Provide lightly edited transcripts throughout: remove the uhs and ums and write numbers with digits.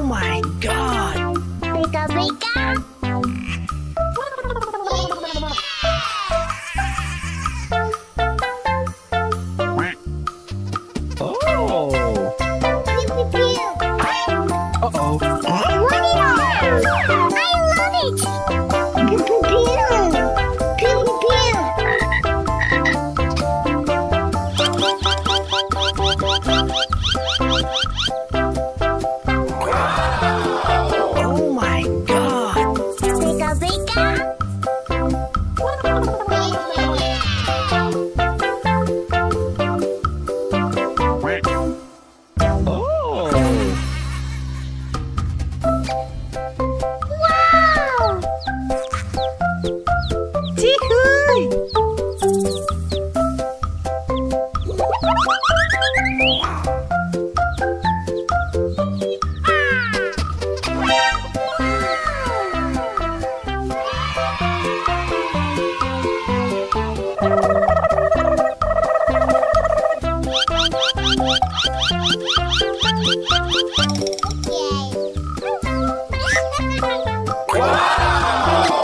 my god! Pika pika. Oh! Pew pew pew. Uh-oh. Warni! I love it. Pew pew pew. Pew pew pew. Oh my god! Pika pika. Oh! Wow! Tee-hoo!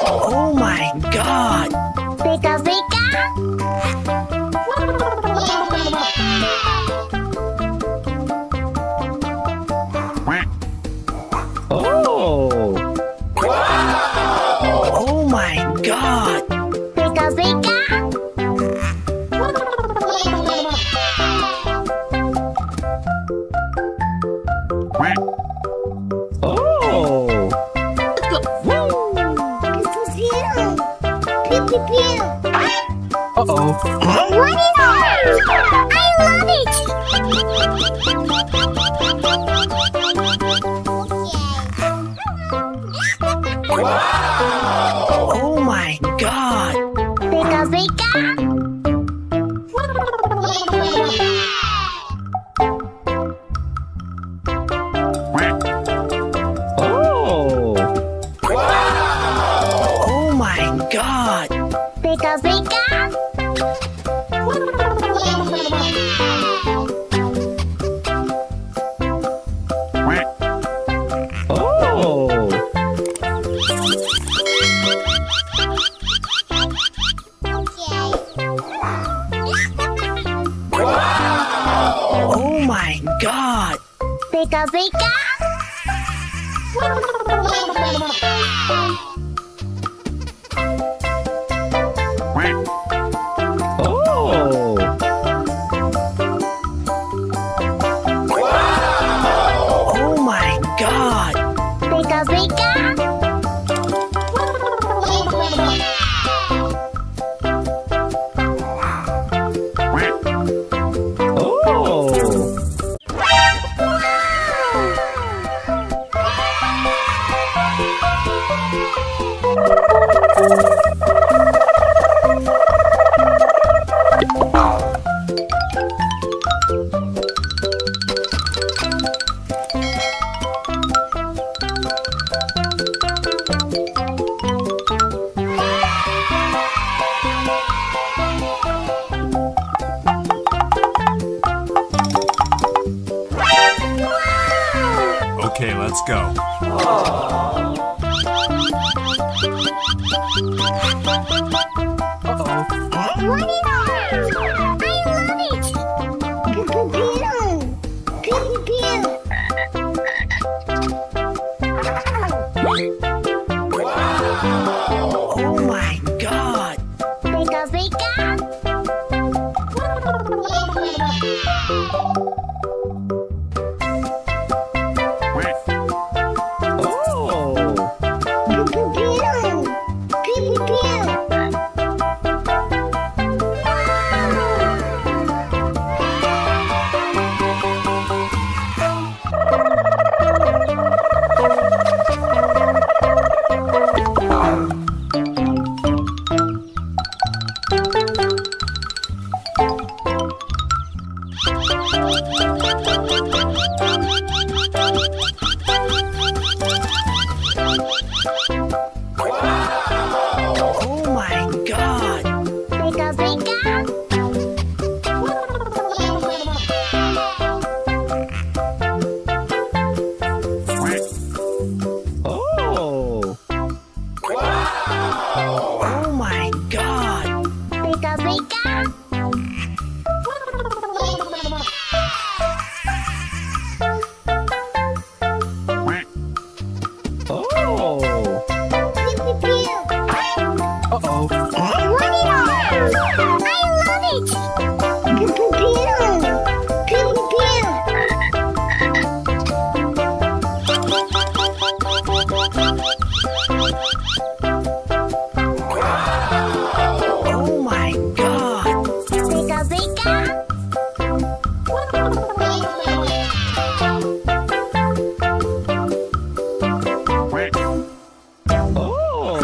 Oh my god! Pika pika. Oh! Oh my god! Pika pika. Oh! Pew pew pew. Uh-oh. Warni! I love it. Oh my god! Pika pika. Oh! Oh my god! Pika pika. Oh! Oh my god! Pika pika. Oh! Oh my god! Pika pika. Oh! Okay, let's go. Warni! I love it. Pew pew pew. Pew pew pew. Oh my god! Pika pika. Oh! Pew pew pew. Pew pew pew. Oh my god! Pika pika. Oh!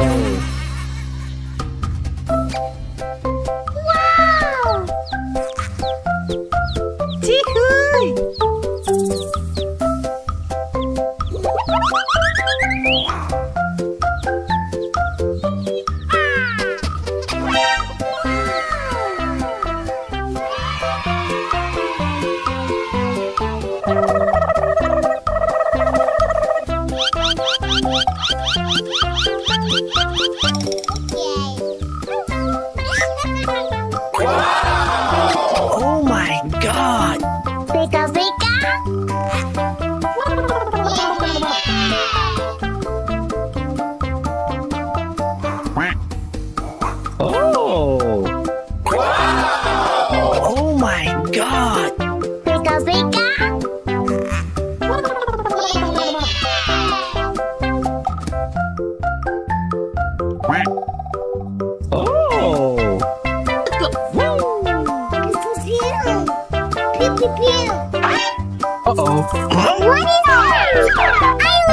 Wow! Oh my god! Pika pika. Oh! Oh my god! Pika pika. Oh! Pew pew pew. Uh-oh. What is that?